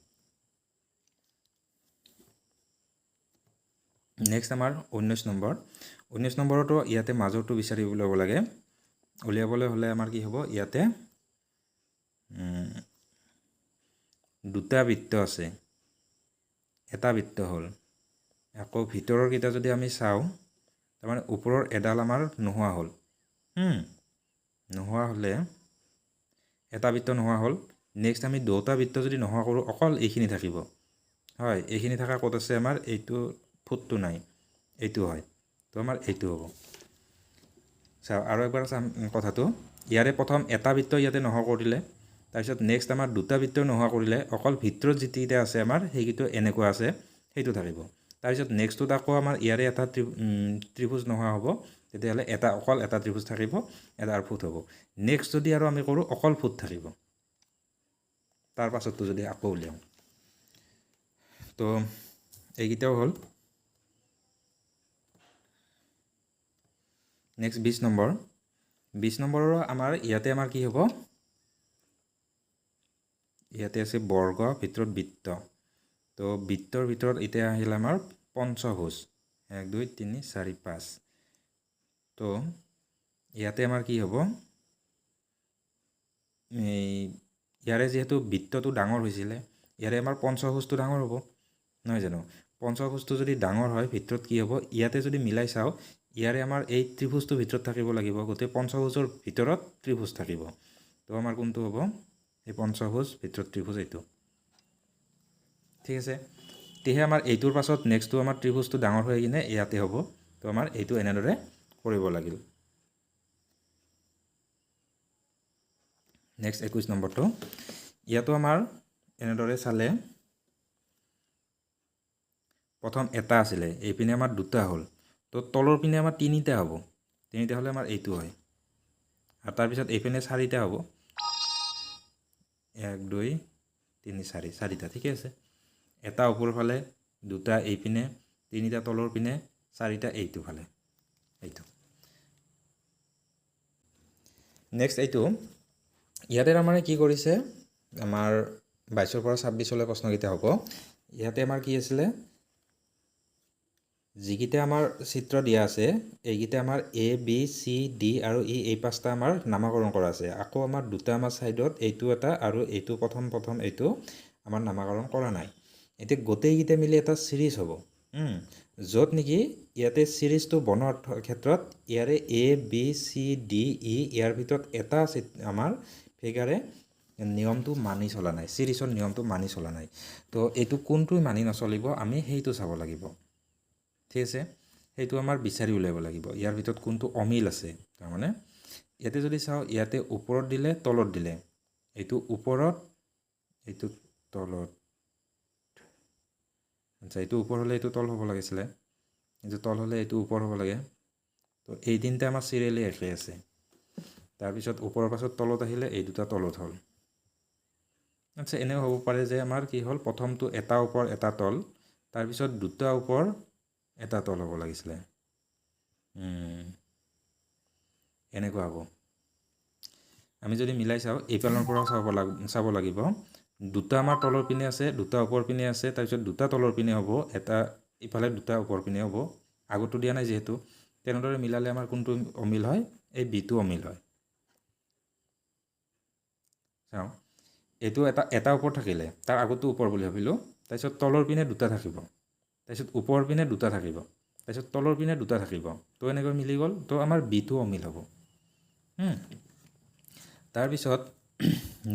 নেক্সট আমাৰ 19 নম্বৰতো ইয়াতে মাজৰটো বিচাৰি উলিয়াব লাগে উলিয়াবলৈ হ'লে আমাৰ কি হ'ব ইয়াতে 2টা বৃত্ত আছে এটা বৃত্ত হ'ল আকৌ ভিতৰৰ কেইটা যদি আমি চাওঁ তাৰমানে ওপৰৰ এডাল আমাৰ নোহোৱা হ'ল নোহোৱা হ'লে এটা বৃত্ত নোহোৱা হ'ল নেক্সট আমি 2টা বৃত্ত যদি নোহোৱা কৰোঁ অকল এইখিনি থাকিব হয় এইখিনি থকা ক'ত আছে আমাৰ এইটো ফুটটো নাই এইটো হয় তো আমাৰ এইটো হ'ব চাওঁ আৰু একবাৰ চাম কথাটো ইয়াৰে প্ৰথম এটা বৃত্ত ইয়াতে নোহোৱা কৰিলে তাৰপিছত নেক্সট আমাৰ 2টা বৃত্ত নোহোৱা কৰিলে অকল ভিতৰত যিকেইটা আছে আমাৰ সেইকেইটা এনেকুৱা আছে সেইটো থাকিব তাৰপিছত নেক্সটটোত আকৌ আমাৰ ইয়াৰে এটা ত্ৰিভুজ নোহোৱা হ'ব তেতিয়াহ'লে অকল এটা ত্ৰিভুজ থাকিব এটাৰ ফুট হ'ব নেক্সট যদি আৰু আমি কৰোঁ অকল ফুট থাকিব তাৰ পাছতটো যদি আকৌ উলিয়াওঁ তো এইকেইটাও হ'ল নেক্সট 20 নম্বৰৰ আমাৰ ইয়াতে আমাৰ কি হ'ব ইয়াতে আছে বৰ্গ ভিতৰত বৃত্ত তো বৃত্তৰ ভিতৰত এতিয়া আহিল আমাৰ পঞ্চভুজ 1 2 3 4 5 তো ইয়াতে আমাৰ কি হ'ব এই ইয়াৰে যিহেতু বৃত্তটো ডাঙৰ হৈছিলে ইয়াৰে আমাৰ পঞ্চভুজটো ডাঙৰ হ'ব নহয় জানো পঞ্চভুজটো যদি ডাঙৰ হয় ভিতৰত কি হ'ব ইয়াতে যদি মিলাই চাওঁ ইয়াৰে আমাৰ এই ত্ৰিভুজটো ভিতৰত থাকিব লাগিব গোটেই পঞ্চভুজৰ ভিতৰত ত্ৰিভুজ থাকিব তো আমাৰ কোনটো হ'ব এই পঞ্চভুজ ভিতৰত ত্ৰিভুজ এইটো ঠিক আছে তেহে আমাৰ এইটোৰ পাছত নেক্সটটো আমাৰ ত্ৰিভুজটো ডাঙৰ হৈ কিনে ইয়াতে হ'ব তো আমাৰ এইটো এনেদৰে কৰিব লাগিল নেক্সট 21 নম্বৰটো ইয়াতো আমাৰ এনেদৰে চালে প্ৰথম এটা আছিলে এইপিনে আমাৰ দুটা হ'ল তো তলৰ পিনে আমাৰ তিনিটা হ'ব তিনিটা হ'লে আমাৰ এইটো হয় আৰু তাৰপিছত এইপিনে চাৰিটা হ'ব 1 2 3 4 চাৰিটা ঠিকে আছে এটা ওপৰৰ ফালে দুটা এইপিনে তিনিটা তলৰ পিনে চাৰিটা এইটো ফালে এইটো নেক্সট এইটো ইয়াতে তাৰমানে কি কৰিছে আমাৰ 22 পৰা 26 লৈ প্ৰশ্নকেইটা হ'ব ইয়াতে আমাৰ কি আছিলে যিকেইটা আমাৰ চিত্ৰ দিয়া আছে এইকেইটা আমাৰ এ বি চি ডি আৰু ই এই পাঁচটা আমাৰ নামাকৰণ কৰা আছে আকৌ আমাৰ দুটা আমাৰ সাইডত এইটো এটা আৰু এইটো প্ৰথম এইটো আমাৰ নামাকৰণ কৰা নাই এতিয়া গোটেইকেইটা মিলি এটা সিৰিজ হ'ব য'ত নেকি ইয়াতে সিৰিজটো বনোৱাৰ ক্ষেত্ৰত ইয়াৰে A B C D E ইয়াৰ ভিতৰত এটা আমাৰ ফিগাৰে নিয়মটো মানি চলা নাই সিৰিজৰ নিয়মটো মানি চলা নাই তো এইটো কোনটো মানি নচলিব আমি সেইটো চাব লাগিব ঠিক আছে সেইটো আমাৰ বিচাৰি উলিয়াব লাগিব ইয়াৰ ভিতৰত কোনটো অমিল আছে তাৰমানে ইয়াতে যদি চাওঁ ইয়াতে ওপৰত দিলে তলত দিলে এইটো ওপৰত এইটো তলত আচ্ছা এইটো ওপৰ হ'লে এইটো তল হ'ব লাগিছিলে এইটো তল হ'লে এইটো ওপৰ হ'ব লাগে তো এই তিনিটা আমাৰ চিৰিয়েলি একে আছে তাৰপিছত ওপৰৰ পাছত তলত আহিলে এই দুটা তলত হ'ল আচ্ছা এনেও হ'ব পাৰে যে আমাৰ কি হ'ল প্ৰথমটো এটা ওপৰ এটা তল তাৰপিছত দুটা ওপৰ এটা তল হ'ব লাগিছিলে এনেকুৱা হ'ব আমি যদি মিলাই চাওঁ এইফালৰ পৰা চাব লাগিব দুটা আমাৰ তলৰ পিনে আছে দুটা ওপৰ পিনে আছে তাৰপিছত দুটা তলৰ পিনে হ'ব এটা ইফালে দুটা ওপৰ পিনে হ'ব আগতো দিয়া নাই যেহেতু তেনেদৰে মিলালে আমাৰ কোনটো অমিল হয় এই বিটো অমিল হয় চাওঁ এইটো এটা ওপৰ থাকিলে তাৰ আগতো ওপৰ বুলি ভাবিলোঁ তাৰপিছত তলৰ পিনে দুটা থাকিব তাৰপিছত ওপৰ পিনে দুটা থাকিব তাৰপিছত তলৰ পিনে দুটা থাকিব তো এনেকৈ মিলি গ'ল তো আমাৰ বিটো অমিল হ'ব তাৰপিছত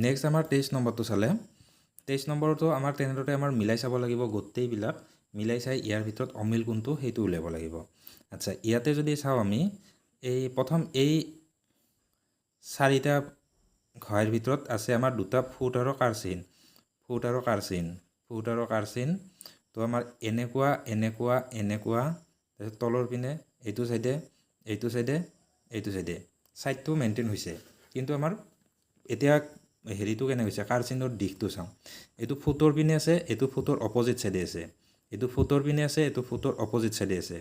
নেক্সট আমাৰ 23 নম্বৰটো চালে 23 নম্বৰটো আমাৰ তেনেদৰে আমাৰ মিলাই চাব লাগিব গোটেইবিলাক মিলাই চাই ইয়াৰ ভিতৰত অমিল কোনটো সেইটো উলিয়াব লাগিব আচ্ছা ইয়াতে যদি চাওঁ আমি এই প্ৰথম এই চাৰিটা ঘৰৰ ভিতৰত আছে আমাৰ দুটা ফুট আৰু কাৰচিন তো আমাৰ এনেকুৱা তাৰপিছত তলৰ পিনে এইটো চাইডে চাইডটো মেইনটেইন হৈছে কিন্তু আমাৰ এতিয়া হেৰিটো কেনে হৈছে কাৰচিনৰ দিশটো চাওঁ এইটো ফুটৰ পিনে আছে এইটো ফুটৰ অপজিট চাইডে আছে এইটো ফুটৰ পিনে আছে এইটো ফুটৰ অপজিট চাইডে আছে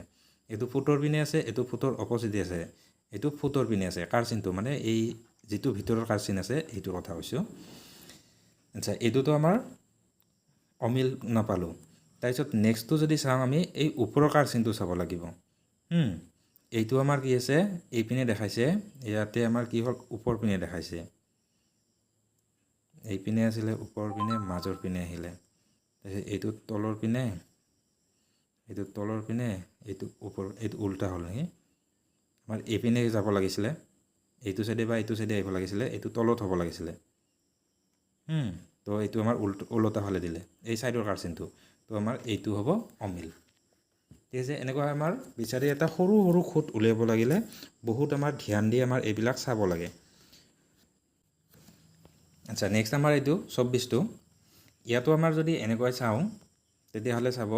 এইটো ফুটৰ পিনে আছে এইটো ফুটৰ অপজিটে আছে এইটো ফুটৰ পিনে আছে কাৰচিনটো মানে এই যিটো ভিতৰৰ কাৰচিন আছে এইটো কথা কৈছোঁ আচ্ছা এইটোতো আমাৰ অমিল নাপালোঁ তাৰপিছত নেক্সটটো যদি চাওঁ আমি এই ওপৰৰ কাৰচিনটো চাব লাগিব এইটো আমাৰ কি আছে এইপিনে দেখাইছে ইয়াতে আমাৰ কি হ'ল ওপৰ পিনে দেখাইছে এইপিনে আছিলে ওপৰ পিনে মাজৰ পিনে আহিলে তাৰপিছত এইটো তলৰ পিনে এইটো ওপৰ এইটো উল্টা হ'ল নেকি আমাৰ এইপিনে যাব লাগিছিলে এইটো সাইডে বা এইটো সাইডে আহিব লাগিছিলে এইটো তলত হ'ব লাগিছিলে তো এইটো আমাৰ উল্টা ফালে দিলে এই সাইডৰ কাৰচিনটো তো আমাৰ এইটো হ'ব অমিল ঠিক আছে এনেকুৱা আমাৰ বিচাৰি এটা সৰু সৰু খুঁট উলিয়াব লাগিলে বহুত আমাৰ ধ্যান দি আমাৰ এইবিলাক চাব লাগে আচ্ছা নেক্সট আমাৰ এইটো 24টো ইয়াতো আমাৰ যদি এনেকৈ চাওঁ তেতিয়াহ'লে চাব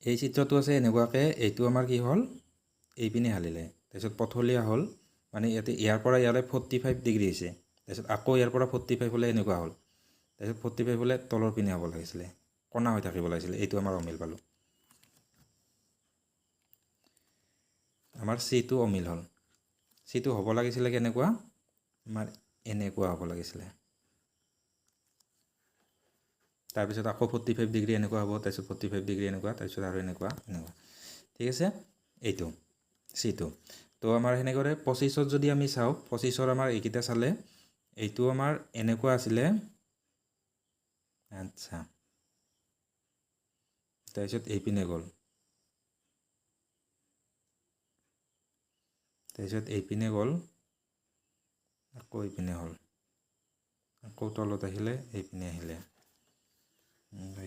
এই চিত্ৰটো আছে এনেকুৱাকৈ এইটো আমাৰ কি হ'ল এইপিনে হালিলে তাৰপিছত পথলীয়া হ'ল মানে ইয়াতে ইয়াৰ পৰা ইয়ালৈ 45 ডিগ্ৰী হৈছে তাৰপিছত আকৌ ইয়াৰ পৰা 45 হ'লে এনেকুৱা হ'ল তাৰপিছত 45 হ'লে তলৰ পিনে হ'ব লাগিছিলে কণা হৈ থাকিব লাগিছিলে এইটো আমাৰ অমিল পালোঁ আমাৰ চিটো অমিল হ'ল চিটো হ'ব লাগিছিলে কেনেকুৱা আমাৰ এনেকুৱা হ'ব লাগিছিলে তাৰপিছত আকৌ 45 ডিগ্ৰী এনেকুৱা হ'ব তাৰপিছত 45 ডিগ্ৰী এনেকুৱা তাৰপিছত আৰু এনেকুৱা ঠিক আছে এইটো চিটো তো আমাৰ সেনেকৈ 25ত যদি আমি চাওঁ 25ৰ আমাৰ এইকেইটা চালে এইটো আমাৰ এনেকুৱা আছিলে আচ্ছা তাৰপিছত এইপিনে গ'ল তাৰপিছত এইপিনে গ'ল আকৌ এইপিনে হ'ল আকৌ তলত আহিলে এইপিনে আহিলে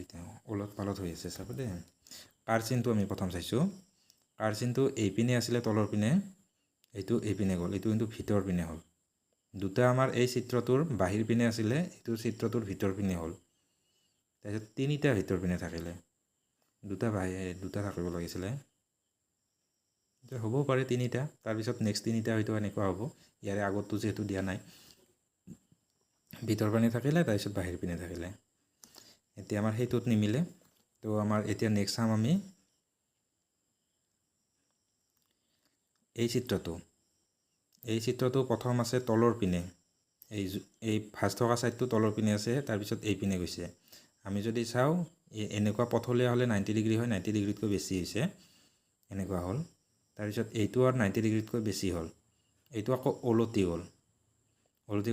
এতিয়া ওলট পালট হৈ আছে চাব দেই কাৰ চিনটো আমি প্ৰথম চাইছোঁ কাৰ চিনটো এইপিনে আছিলে তলৰ পিনে এইটো এইপিনে গ'ল এইটো কিন্তু ভিতৰ পিনে হ'ল দুটা আমাৰ এই চিত্ৰটোৰ বাহিৰ পিনে আছিলে এইটো চিত্ৰটোৰ ভিতৰ পিনে হ'ল তাৰপিছত তিনিটা ভিতৰ পিনে থাকিলে দুটা থাকিব লাগিছিলে হ'বও পাৰে তিনিটা তাৰপিছত নেক্সট তিনিটা হয়তো এনেকুৱা হ'ব ইয়াৰে আগতটো যিহেতু দিয়া নাই ভিতৰ পিনে থাকিলে তাৰপিছত বাহিৰ পিনে থাকিলে এতিয়া আমাৰ সেইটোত নিমিলে তো আমাৰ এতিয়া নেক্সট চাম আমি এই চিত্ৰটো প্ৰথম আছে তলৰ পিনে এই ভাঁজ থকা ছাইডটো তলৰ পিনে আছে তাৰপিছত এই পিনে গৈছে আমি যদি চাওঁ এনেকুৱা পথলীয়া হ'লে 90 ডিগ্ৰী হয় 90 ডিগ্ৰীতকৈ বেছি হৈছে এনেকুৱা হ'ল তাৰপিছত এইটো আৰু 90 ডিগ্ৰীতকৈ বেছি হ'ল এইটো আকৌ ওলটি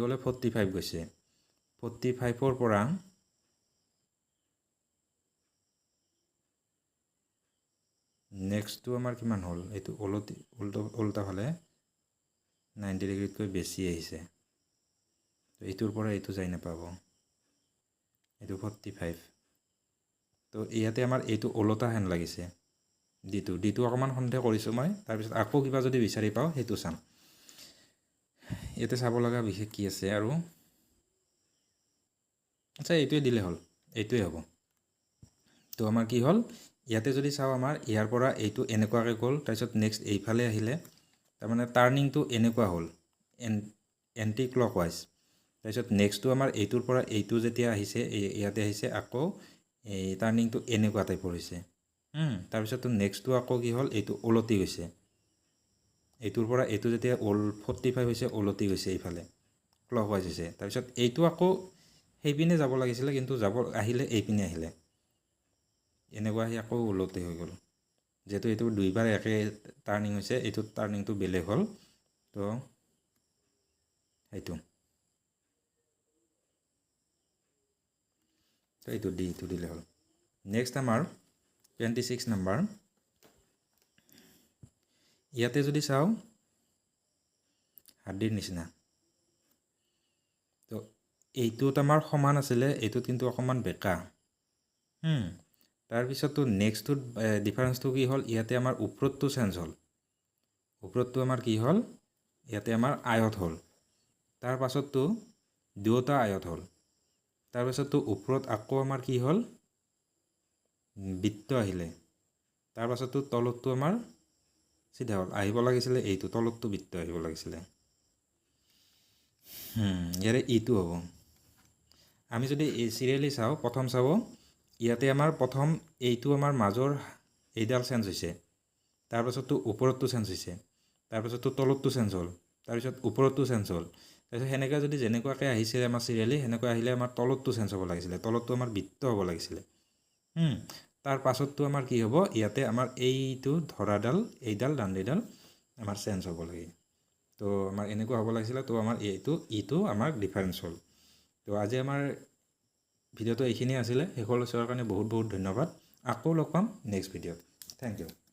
গ'লে 45 গৈছে 45ৰ পৰা নেক্সটটো আমাৰ কিমান হ'ল এইটো ওলটা ফালে 90 ডিগ্ৰীতকৈ বেছি আহিছে এইটোৰ পৰা এইটো যাই নাপাব এইটো 45 তো ইয়াতে আমাৰ এইটো ওলটা হেন লাগিছে ডিটো অকণমান সন্দেহ কৰিছোঁ মই তাৰপিছত আকৌ কিবা যদি বিচাৰি পাওঁ সেইটো চাম ইয়াতে চাব লগা বিশেষ কি আছে আৰু আচ্ছা এইটোৱে দিলে হ'ল এইটোৱে হ'ব তো আমাৰ কি হ'ল ইয়াতে যদি চাওঁ আমাৰ ইয়াৰ পৰা এইটো এনেকুৱাকৈ গ'ল তাৰপিছত নেক্সট এইফালে আহিলে তাৰমানে টাৰ্ণিংটো এনেকুৱা হ'ল এণ্টি ক্লকৱাইজ তাৰপিছত নেক্সটটো আমাৰ এইটোৰ পৰা এইটো যেতিয়া আহিছে ইয়াতে আহিছে আকৌ এই টাৰ্ণিংটো এনেকুৱা টাইপৰ হৈছে তাৰপিছততো নেক্সটটো আকৌ কি হ'ল এইটো ওলটি গৈছে এইটোৰ পৰা এইটো যেতিয়া 45 হৈছে ওলটি গৈছে এইফালে ক্লকৱাইজ হৈছে তাৰপিছত এইটো আকৌ সেইপিনে যাব লাগিছিলে কিন্তু আহিলে এইপিনে আহিলে এনেকুৱা আহি আকৌ ওলটি হৈ গ'ল যেহেতু এইটো দুইবাৰ একে টাৰ্ণিং হৈছে এইটোত টাৰ্ণিংটো বেলেগ হ'ল তো এইটো দিলে হ'ল নেক্সট আমাৰ 26 নম্বৰ ইয়াতে যদি চাওঁ হাৰ্ডিৰ নিচিনা তো এইটোত আমাৰ সমান আছিলে এইটোত কিন্তু অকণমান বেকা তাৰপিছততো নেক্সটটোত ডিফাৰেঞ্চটো কি হ'ল ইয়াতে আমাৰ ওপৰতটো চেঞ্জ হ'ল ওপৰতটো আমাৰ কি হ'ল ইয়াতে আমাৰ আয়ত হ'ল তাৰ পাছততো দুয়োটা আয়ত হ'ল তাৰপাছততো ওপৰত আকৌ আমাৰ কি হ'ল বৃত্ত আহিলে তাৰপাছততো তলতটো আমাৰ চিধা হ'ল আহিব লাগিছিলে এইটো তলতটো বৃত্ত আহিব লাগিছিলে ইয়াৰে ইটো হ'ব আমি যদি এই চিৰিয়েলি চাওঁ প্ৰথম চাব ইয়াতে আমাৰ প্ৰথম এইটো আমাৰ মাজৰ এইডাল চেঞ্জ হৈছে তাৰপাছততো ওপৰতটো চেঞ্জ হৈছে তাৰপাছততো তলতটো চেঞ্জ হ'ল তাৰপিছত ওপৰতটো চেঞ্জ হ'ল তাৰপিছত সেনেকৈ যদি যেনেকুৱাকৈ আহিছিলে আমাৰ চিৰিয়েলি সেনেকৈ আহিলে আমাৰ তলতটো চেঞ্জ হ'ব লাগিছিলে তলতটো আমাৰ বৃত্ত হ'ব লাগিছিলে তাৰ পাছততো আমাৰ কি হ'ব ইয়াতে আমাৰ এইটো ধৰাডাল এইডাল দাণ্ডীডাল আমাৰ চেঞ্জ হ'ব লাগে তো আমাৰ এনেকুৱা হ'ব লাগিছিলে তো আমাৰ ইটো আমাৰ ডিফাৰেঞ্চ হ'ল তো আজি আমাৰ ভিডিঅ'টো এইখিনিয়ে আছিলে শেষলৈ চোৱাৰ কাৰণে বহুত বহুত ধন্যবাদ আকৌ লগ পাম নেক্সট ভিডিঅ'ত থেংক ইউ